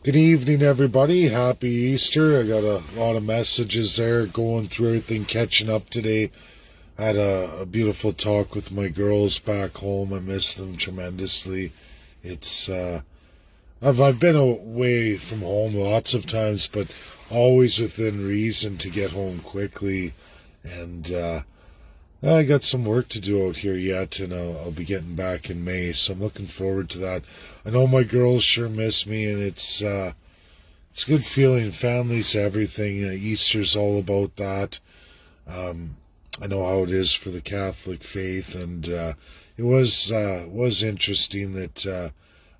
Good evening, everybody. Happy Easter. I got a lot of messages there, going through everything, catching up today. I had a beautiful talk with my girls back home. I miss them tremendously. It's I've been away from home lots of times, but always within reason to get home quickly. And I got some work to do out here yet, and I'll be getting back in May, so I'm looking forward to that. I know my girls sure miss me, and it's a good feeling. Family's everything. Easter's all about that. I know how it is for the Catholic faith, and it was interesting that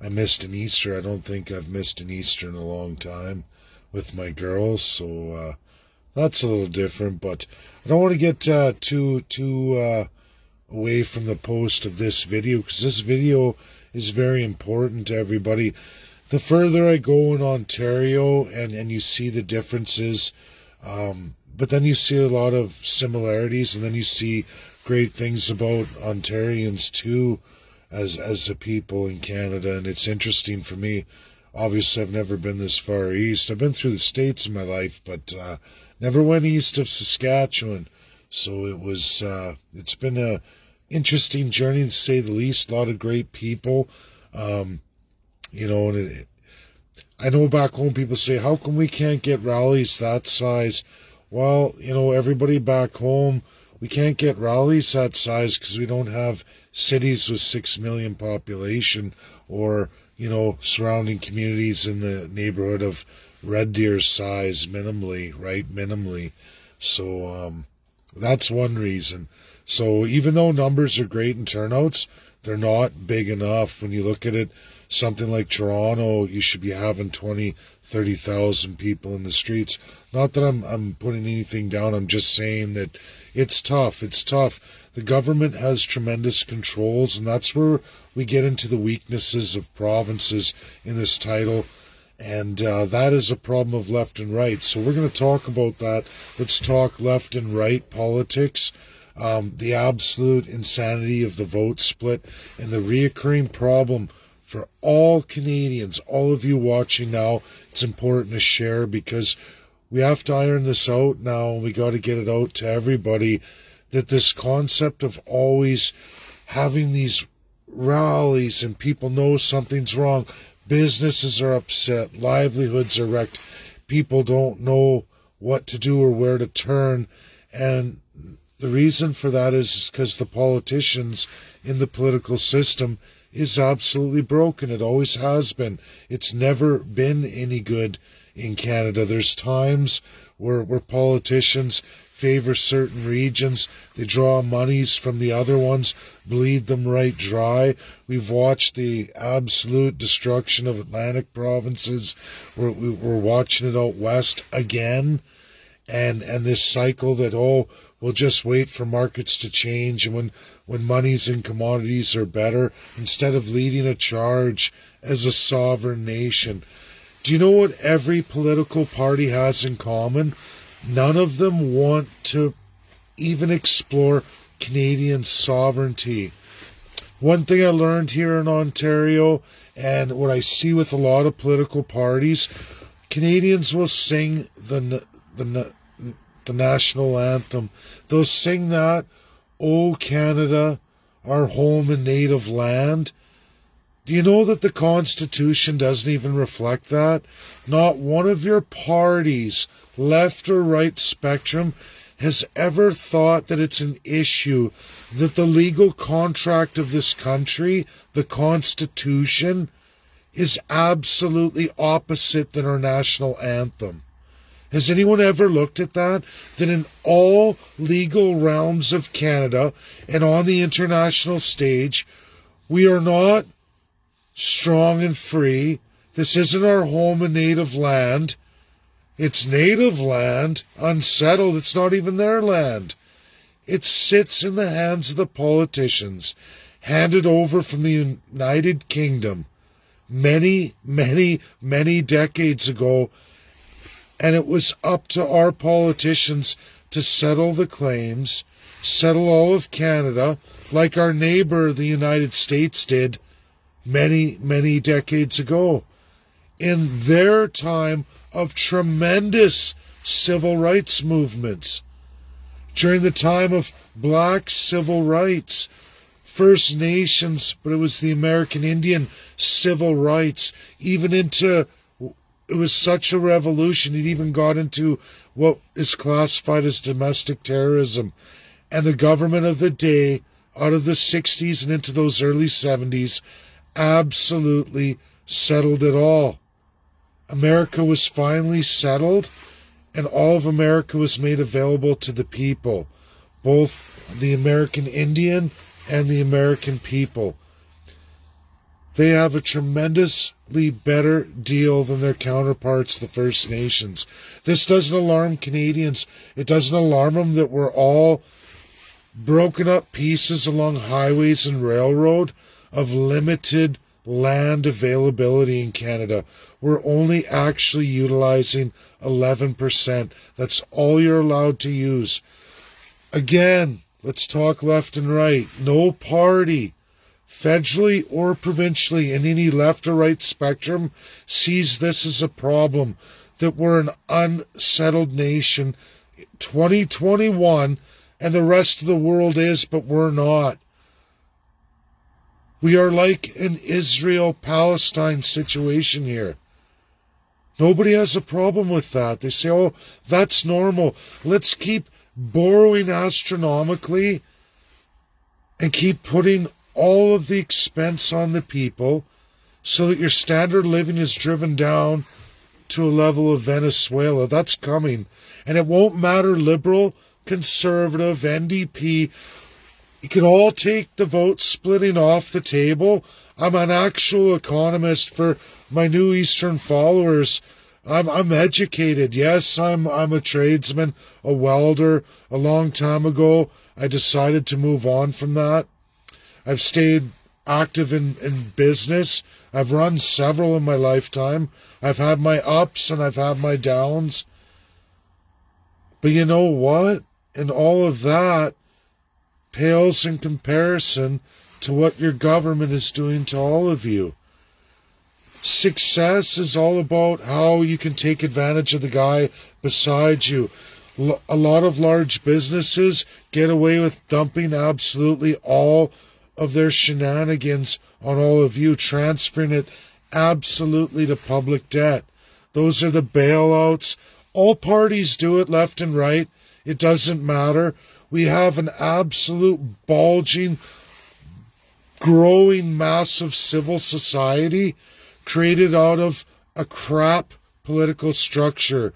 I missed an Easter. I don't think I've missed an Easter in a long time with my girls, so that's a little different, but I don't want to get too away from the post of this video, because this video is very important to everybody. The further I go in Ontario and you see the differences, but then you see a lot of similarities, and then you see great things about Ontarians too as a people in Canada, and it's interesting for me. Obviously, I've never been this far east. I've been through the States in my life, but never went east of Saskatchewan. So it's been a interesting journey, to say the least. A lot of great people. And I know back home people say, how come we can't get rallies that size? Well, everybody back home, we can't get rallies that size because we don't have cities with 6 million population, or surrounding communities in the neighborhood of Red Deer size minimally, right? Minimally. So that's one reason. So even though numbers are great in turnouts, they're not big enough. When you look at it, something like Toronto, you should be having 20, 30,000 people in the streets. Not that I'm putting anything down. I'm just saying that it's tough. It's tough. The government has tremendous controls, and that's where we get into the weaknesses of provinces in this title. And that is a problem of left and right. So we're going to talk about that. Let's talk left and right politics, the absolute insanity of the vote split, and the reoccurring problem for all Canadians, all of you watching now. It's important to share, because we have to iron this out now, and we got to get it out to everybody, that this concept of always having these rallies and people know something's wrong, businesses are upset, livelihoods are wrecked, people don't know what to do or where to turn, and the reason for that is because the politicians in the political system is absolutely broken. It always has been. It's never been any good in Canada. There's times where politicians favor certain regions, they draw monies from the other ones, bleed them right dry. We've watched the absolute destruction of Atlantic provinces. We're watching it out west again, and this cycle that, we'll just wait for markets to change, and when monies and commodities are better, instead of leading a charge as a sovereign nation. Do you know what every political party has in common? None of them want to even explore Canadian sovereignty. One thing I learned here in Ontario, and what I see with a lot of political parties, Canadians will sing the national anthem. They'll sing that, "O Canada, our home and native land." Do you know that the Constitution doesn't even reflect that? Not one of your parties, left or right spectrum, has ever thought that it's an issue, that the legal contract of this country, the Constitution, is absolutely opposite than our national anthem. Has anyone ever looked at that? That in all legal realms of Canada and on the international stage, we are not strong and free. This isn't our home and native land. It's native land, unsettled. It's not even their land. It sits in the hands of the politicians, handed over from the United Kingdom many, many, many decades ago. And it was up to our politicians to settle the claims, settle all of Canada, like our neighbor, the United States, did many, many decades ago. in their time of tremendous civil rights movements. During the time of black civil rights, First Nations, but it was the American Indian civil rights, even into, it was such a revolution, it even got into what is classified as domestic terrorism. And the government of the day, out of the 60s and into those early 70s, absolutely settled it all. America was finally settled, and all of America was made available to the people, both the American Indian and the American people. They have a tremendously better deal than their counterparts, the First Nations. This doesn't alarm Canadians. It doesn't alarm them that we're all broken up pieces along highways and railroad of limited land availability in Canada. We're only actually utilizing 11%. That's all you're allowed to use. Again, let's talk left and right. No party, federally or provincially, in any left or right spectrum, sees this as a problem, that we're an unsettled nation. 2021, and the rest of the world is, but we're not. We are like an Israel-Palestine situation here. Nobody has a problem with that. They say, oh, that's normal. Let's keep borrowing astronomically and keep putting all of the expense on the people so that your standard of living is driven down to a level of Venezuela. That's coming. And it won't matter liberal, conservative, NDP. You can all take the vote splitting off the table. I'm an actual economist for my new Eastern followers. I'm educated. Yes, I'm a tradesman, a welder. A long time ago, I decided to move on from that. I've stayed active in business. I've run several in my lifetime. I've had my ups and I've had my downs. But you know what? And all of that pales in comparison to what your government is doing to all of you. Success is all about how you can take advantage of the guy beside you. A lot of large businesses get away with dumping absolutely all of their shenanigans on all of you, transferring it absolutely to public debt. Those are the bailouts. All parties do it, left and right. It doesn't matter. We have an absolute bulging, growing, massive civil society created out of a crap political structure.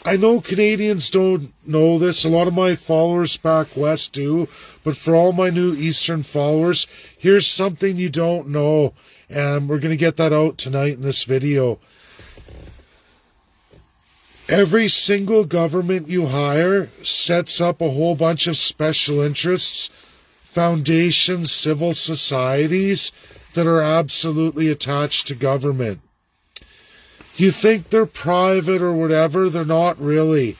I know Canadians don't know this. A lot of my followers back west do. But for all my new Eastern followers, here's something you don't know. And we're going to get that out tonight in this video. Every single government you hire sets up a whole bunch of special interests, foundations, civil societies that are absolutely attached to government. You think they're private or whatever, they're not really.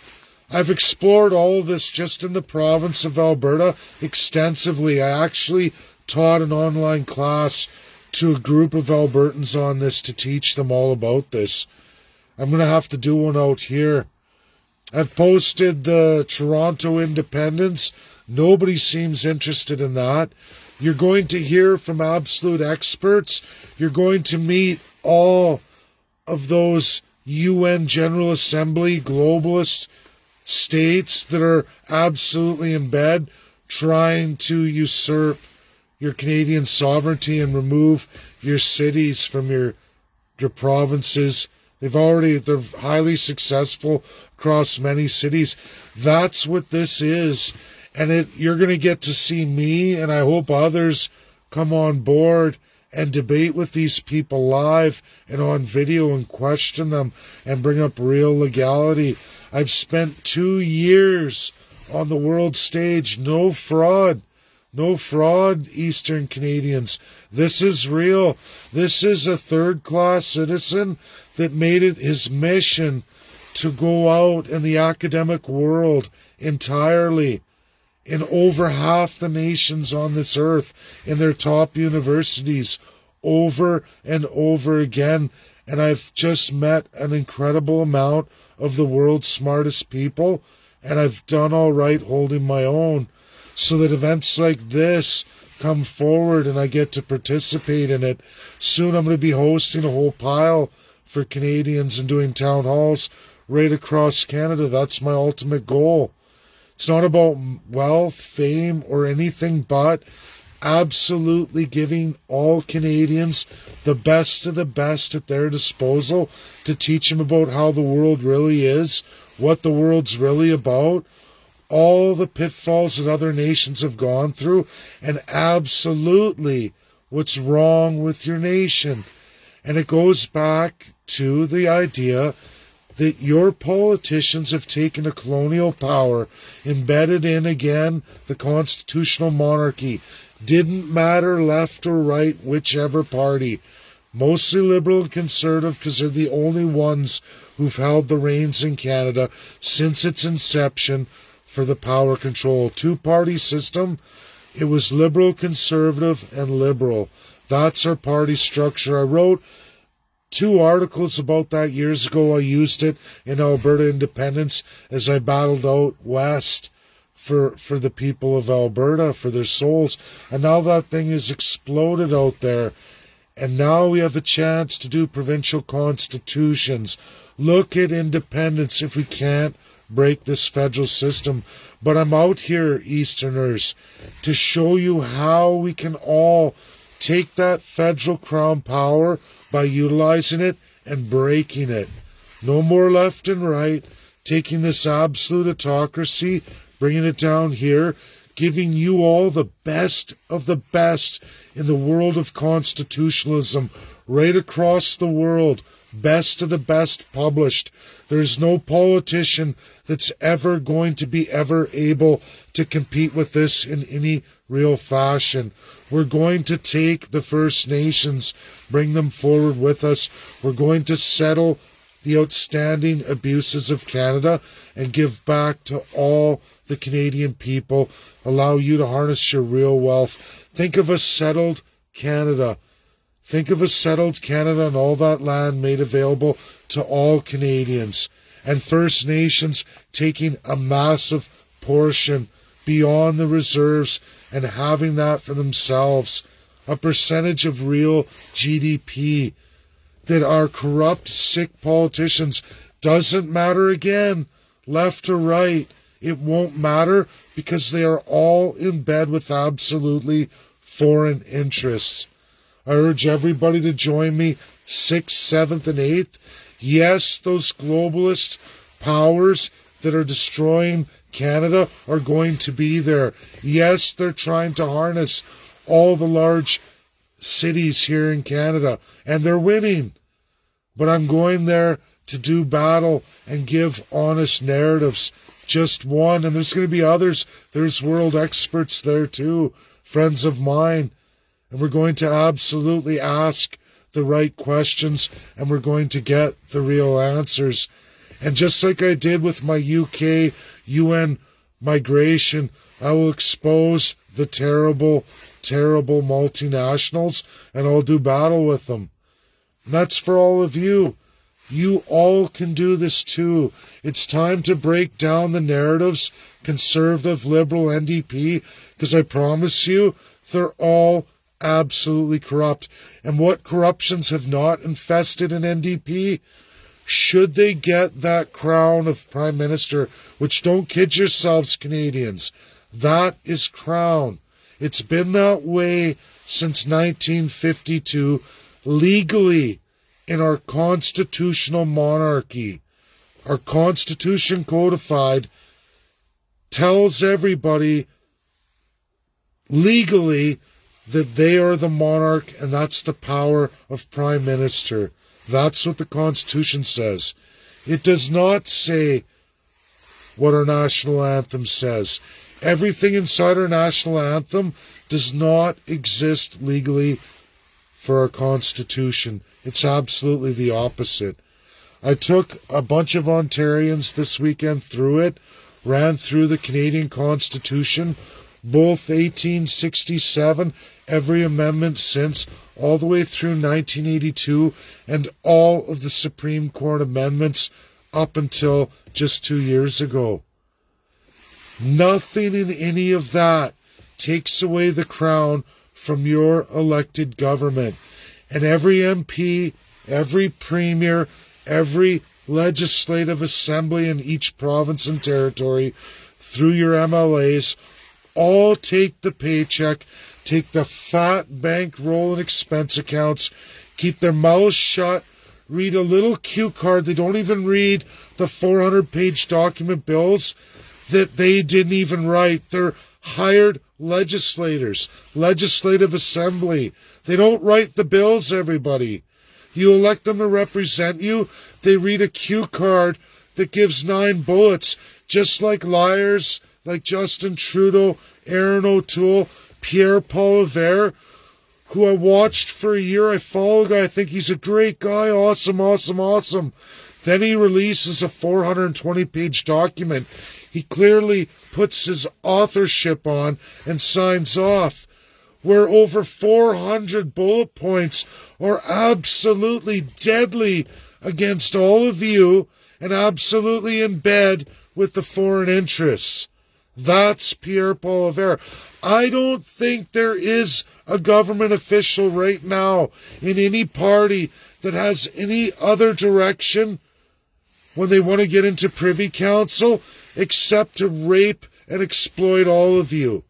I've explored all of this just in the province of Alberta extensively. I actually taught an online class to a group of Albertans on this to teach them all about this. I'm going to have to do one out here. I've posted the Toronto Independence. Nobody seems interested in that. You're going to hear from absolute experts. You're going to meet all of those UN General Assembly globalist states that are absolutely in bed trying to usurp your Canadian sovereignty and remove your cities from your provinces. They're highly successful across many cities. That's what this is. And you're going to get to see me, and I hope others come on board and debate with these people live and on video and question them and bring up real legality. I've spent 2 years on the world stage. No fraud. No fraud, Eastern Canadians. This is real. This is a third-class citizen that made it his mission to go out in the academic world entirely in over half the nations on this earth, in their top universities, over and over again, and I've just met an incredible amount of the world's smartest people, and I've done all right holding my own, so that events like this come forward and I get to participate in it. Soon I'm going to be hosting a whole pile for Canadians and doing town halls right across Canada. That's my ultimate goal. It's not about wealth, fame, or anything but absolutely giving all Canadians the best of the best at their disposal to teach them about how the world really is, what the world's really about, all the pitfalls that other nations have gone through, and absolutely what's wrong with your nation. And it goes back to the idea that your politicians have taken a colonial power, embedded in, again, the constitutional monarchy. Didn't matter left or right, whichever party. Mostly liberal and conservative, because they're the only ones who've held the reins in Canada since its inception for the power control. Two-party system, it was liberal, conservative, and liberal. That's our party structure. I wrote 2 articles about that years ago. I used it in Alberta independence as I battled out west for the people of Alberta, for their souls. And now that thing has exploded out there. And now we have a chance to do provincial constitutions. Look at independence if we can't break this federal system. But I'm out here, Easterners, to show you how we can all take that federal crown power by utilizing it and breaking it. No more left and right, taking this absolute autocracy, bringing it down here, giving you all the best of the best in the world of constitutionalism, right across the world, best of the best published. There's no politician that's ever going to be ever able to compete with this in any real fashion. We're going to take the First Nations, bring them forward with us. We're going to settle the outstanding abuses of Canada and give back to all the Canadian people, allow you to harness your real wealth. Think of a settled Canada. Think of a settled Canada and all that land made available to all Canadians. And First Nations taking a massive portion beyond the reserves and having that for themselves. A percentage of real GDP. That our corrupt, sick politicians, doesn't matter again, left or right. It won't matter because they are all in bed with absolutely foreign interests. I urge everybody to join me 6th, 7th, and 8th. Yes, those globalist powers that are destroying Canada are going to be there. Yes, they're trying to harness all the large cities here in Canada, and they're winning. But I'm going there to do battle and give honest narratives. Just one, and there's going to be others. There's world experts there too, friends of mine. And we're going to absolutely ask the right questions, and we're going to get the real answers. And just like I did with my UK UN migration, I will expose the terrible, terrible multinationals, and I'll do battle with them. And that's for all of you. You all can do this too. It's time to break down the narratives, conservative, liberal, NDP, because I promise you, they're all absolutely corrupt. And what corruptions have not infested an NDP? Should they get that crown of Prime Minister, which, don't kid yourselves, Canadians, that is crown. It's been that way since 1952, legally, in our constitutional monarchy. Our Constitution codified tells everybody legally that they are the monarch, and that's the power of Prime Minister. That's what the Constitution says. It does not say what our national anthem says. Everything inside our national anthem does not exist legally for our Constitution. It's absolutely the opposite. I took a bunch of Ontarians this weekend through it, ran through the Canadian Constitution, both 1867, every amendment since, all the way through 1982 and all of the Supreme Court amendments up until just 2 years ago. Nothing in any of that takes away the crown from your elected government. And every MP, every premier, every legislative assembly in each province and territory, through your MLAs, all take the paycheck, take the fat bankroll and expense accounts, keep their mouths shut, read a little cue card. They don't even read the 400-page document bills that they didn't even write. They're hired legislators, legislative assembly. They don't write the bills, everybody. You elect them to represent you. They read a cue card that gives 9 bullets, just like liars like Justin Trudeau, Aaron O'Toole, Pierre Poilievre, who I watched for a year. I follow the guy. I think he's a great guy. Awesome. Then he releases a 420-page document. He clearly puts his authorship on and signs off, where over 400 bullet points are absolutely deadly against all of you and absolutely in bed with the foreign interests. That's Pierre Poilievre. I don't think there is a government official right now in any party that has any other direction when they want to get into Privy Council except to rape and exploit all of you.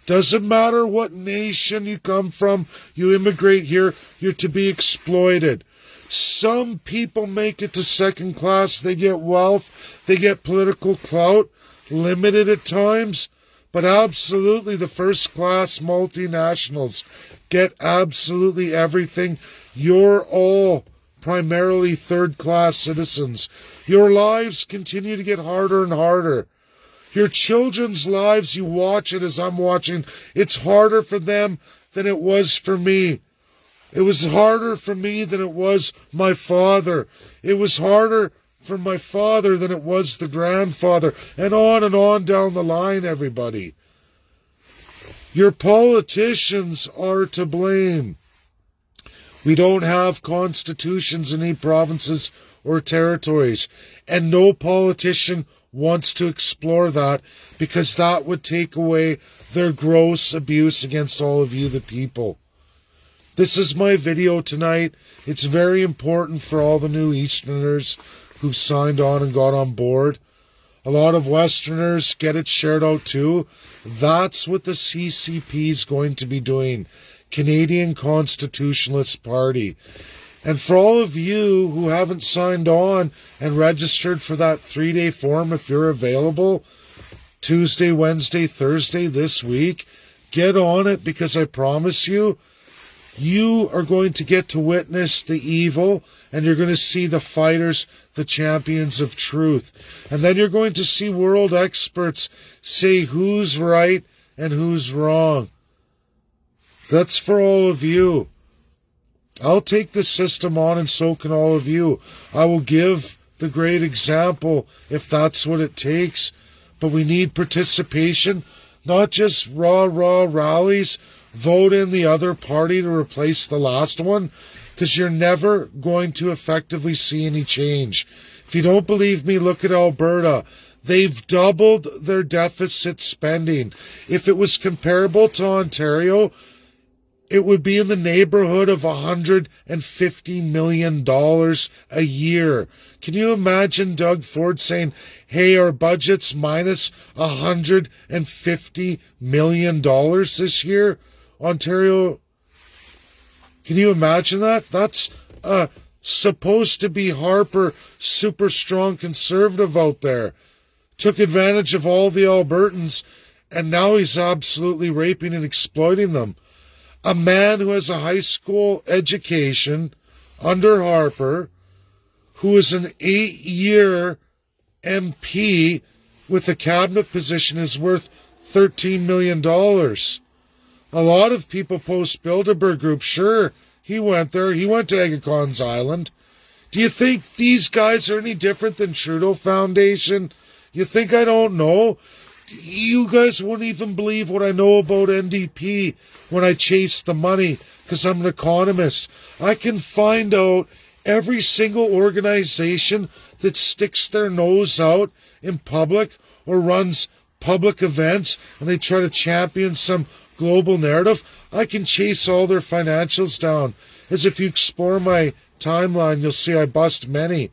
Doesn't matter what nation you come from, you immigrate here, you're to be exploited. Some people make it to second class. They get wealth, they get political clout, limited at times, but absolutely the first class multinationals get absolutely everything. You're all primarily third class citizens. Your lives continue to get harder and harder. Your children's lives, you watch it as I'm watching, it's harder for them than it was for me. It was harder for me than it was my father. It was harder for my father than it was the grandfather, and on down the line, everybody. Your politicians are to blame. We don't have constitutions in any provinces or territories, and no politician wants to explore that because that would take away their gross abuse against all of you, the people. This is my video tonight. It's very important for all the new Easterners who've signed on and got on board. A lot of Westerners get it shared out too. That's what the CCP is going to be doing. Canadian Constitutionalist Party. And for all of you who haven't signed on and registered for that 3-day form, if you're available, Tuesday, Wednesday, Thursday this week, get on it, because I promise you, you are going to get to witness the evil, and you're going to see the fighters, the champions of truth. And then you're going to see world experts say who's right and who's wrong. That's for all of you. I'll take this system on, and so can all of you. I will give the great example if that's what it takes. But we need participation, not just raw rallies. Vote in the other party to replace the last one, because you're never going to effectively see any change. If you don't believe me, look at Alberta. They've doubled their deficit spending. If it was comparable to Ontario, it would be in the neighborhood of $150 million a year. Can you imagine Doug Ford saying, hey, our budget's minus $150 million this year? Ontario, can you imagine that? That's supposed to be Harper, super strong conservative out there. Took advantage of all the Albertans, and now he's absolutely raping and exploiting them. A man who has a high school education under Harper, who is an 8-year MP with a cabinet position, is worth $13 million. A lot of people post Bilderberg Group. Sure, he went there. He went to Agacon's Island. Do you think these guys are any different than Trudeau Foundation? You think I don't know? You guys wouldn't even believe what I know about NDP when I chase the money. because I'm an economist. I can find out every single organization that sticks their nose out in public or runs public events and they try to champion some global narrative. I can chase all their financials down. As if you explore my timeline, you'll see I bust many.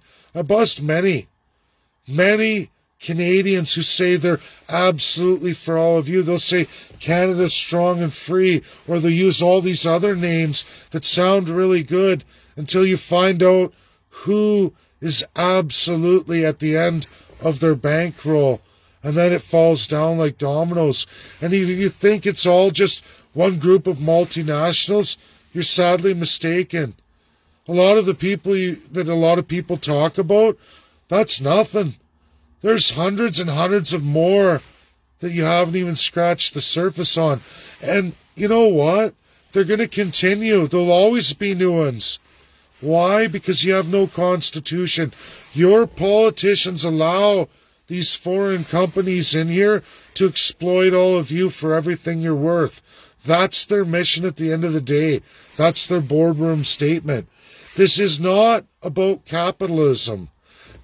Many Canadians who say they're absolutely for all of you. They'll say Canada's strong and free, or they'll use all these other names that sound really good until you find out who is absolutely at the end of their bankroll. And then it falls down like dominoes. And if you think it's all just one group of multinationals, you're sadly mistaken. A lot of the people that a lot of people talk about, that's nothing. There's hundreds and hundreds of more that you haven't even scratched the surface on. And you know what? They're going to continue. There'll always be new ones. Why? Because you have no constitution. Your politicians allow these foreign companies in here to exploit all of you for everything you're worth. That's their mission at the end of the day. That's their boardroom statement. This is not about capitalism.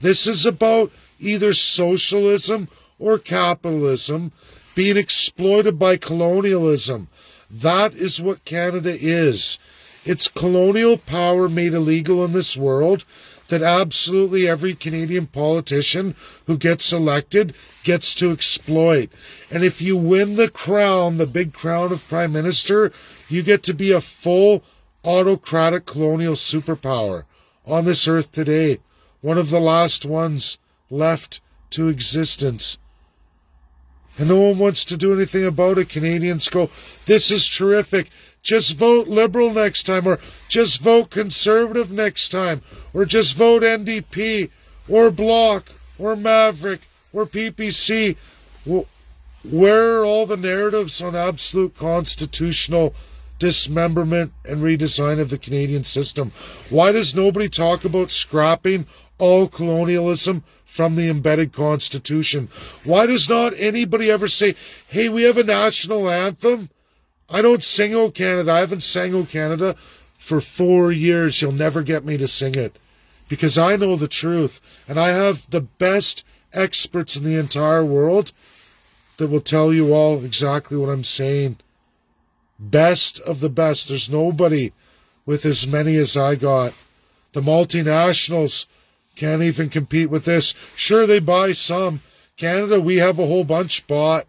This is about either socialism or capitalism being exploited by colonialism. That is what Canada is. It's colonial power made illegal in this world that absolutely every Canadian politician who gets elected gets to exploit. And if you win the crown, the big crown of Prime Minister, you get to be a full autocratic colonial superpower on this earth today. One of the last ones left to existence. And no one wants to do anything about it. Canadians go, this is terrific. Just vote Liberal next time, or just vote Conservative next time, or just vote NDP, or Bloc, or Maverick, or PPC. Well, where are all the narratives on absolute constitutional dismemberment and redesign of the Canadian system? Why does nobody talk about scrapping all colonialism from the embedded constitution? Why does not anybody ever say, hey, we have a national anthem? I don't sing O Canada. I haven't sang O Canada for 4 years. You'll never get me to sing it because I know the truth. And I have the best experts in the entire world that will tell you all exactly what I'm saying. Best of the best. There's nobody with as many as I got. The multinationals can't even compete with this. Sure, they buy some. Canada, we have a whole bunch bought.